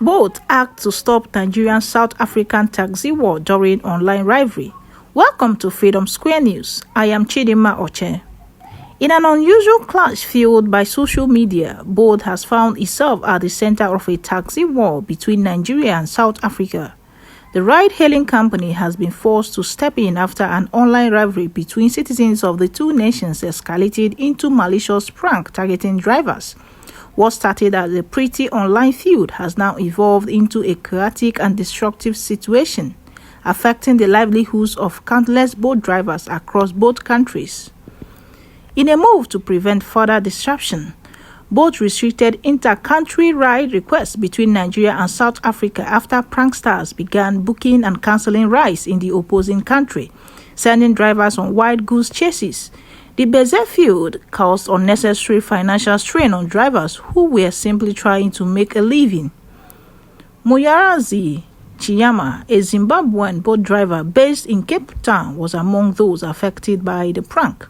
Both act to stop Nigerian-South African taxi war during online rivalry. Welcome to Freedom Square News. I am Chidinma Oche. In an unusual clash fueled by social media, Bolt has found itself at the center of a taxi war between Nigeria and South Africa. The ride-hailing company has been forced to step in after an online rivalry between citizens of the two nations escalated into malicious prank targeting drivers. What started as a pretty online feud has now evolved into a chaotic and destructive situation, affecting the livelihoods of countless boat drivers across both countries. In a move to prevent further disruption, Bolt restricted inter-country ride requests between Nigeria and South Africa after pranksters began booking and cancelling rides in the opposing country, sending drivers on wild goose chases. The bizarre feud caused unnecessary financial strain on drivers who were simply trying to make a living. Muyarazi Chiyama, a Zimbabwean boat driver based in Cape Town, was among those affected by the prank.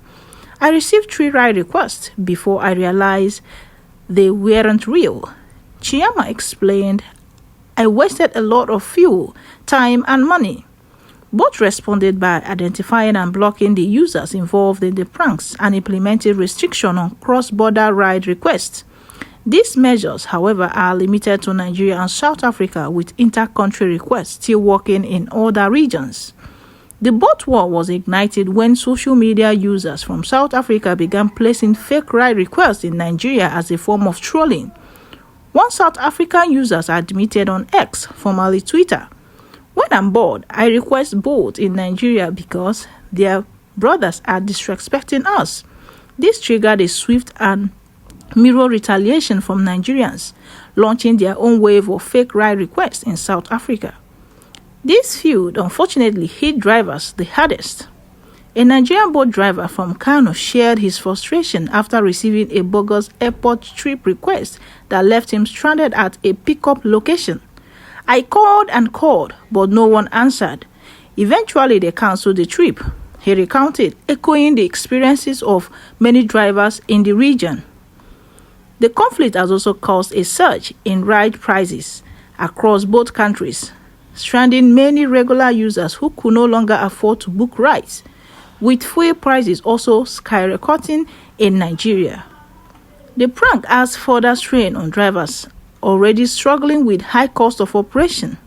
I received 3 ride requests before I realized they weren't real. Chiyama explained, I wasted a lot of fuel, time and money. Both responded by identifying and blocking the users involved in the pranks and implemented restriction on cross-border ride requests. These measures, however, are limited to Nigeria and South Africa, with inter-country requests still working in other regions. The boat war was ignited when social media users from South Africa began placing fake ride requests in Nigeria as a form of trolling. One South African user admitted on X, formerly Twitter, when I'm bored, I request boat in Nigeria because their brothers are disrespecting us. This triggered a swift and mirror retaliation from Nigerians, launching their own wave of fake ride requests in South Africa. This feud unfortunately hit drivers the hardest. A Nigerian boat driver from Kano shared his frustration after receiving a bogus airport trip request that left him stranded at a pickup location. I called and called, but no one answered. Eventually, they cancelled the trip, he recounted, echoing the experiences of many drivers in the region. The conflict has also caused a surge in ride prices across both countries, stranding many regular users who could no longer afford to book rides, with fuel prices also skyrocketing in Nigeria. The prank adds further strain on drivers already struggling with high cost of operation.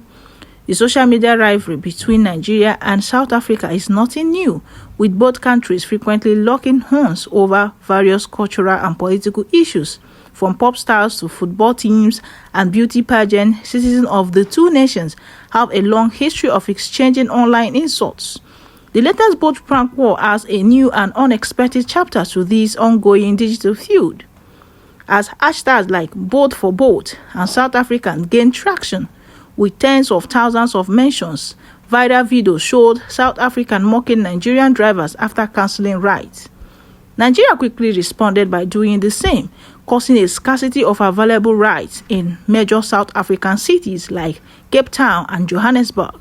The social media rivalry between Nigeria and South Africa is nothing new, with both countries frequently locking horns over various cultural and political issues. From pop stars to football teams and beauty pageants, citizens of the two nations have a long history of exchanging online insults. The latest boat prank war adds a new and unexpected chapter to this ongoing digital feud, as hashtags like Boat for Boat and South African gain traction, with tens of thousands of mentions. Viral videos showed South African mocking Nigerian drivers after cancelling rides. Nigeria quickly responded by doing the same, causing a scarcity of available rides in major South African cities like Cape Town and Johannesburg.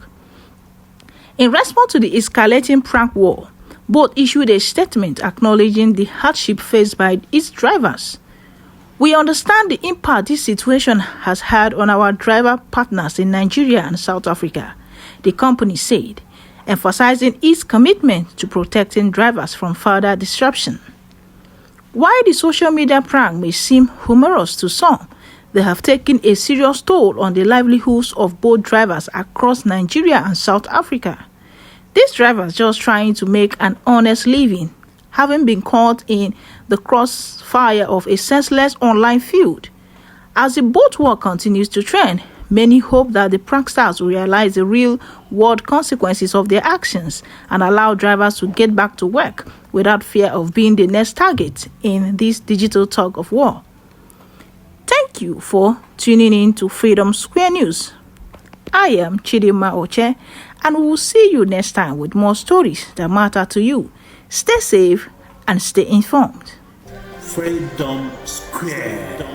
In response to the escalating prank war, Bolt issued a statement acknowledging the hardship faced by its drivers. We understand the impact this situation has had on our driver partners in Nigeria and South Africa, the company said, emphasizing its commitment to protecting drivers from further disruption. While the social media prank may seem humorous to some, they have taken a serious toll on the livelihoods of both drivers across Nigeria and South Africa. These drivers just trying to make an honest living, having been caught in the crossfire of a senseless online feud. As the boat war continues to trend, many hope that the pranksters will realize the real-world consequences of their actions and allow drivers to get back to work without fear of being the next target in this digital tug-of-war. Thank you for tuning in to Freedom Square News. I am Chidinma Oche, and we will see you next time with more stories that matter to you. Stay safe and stay informed. Freedom Square.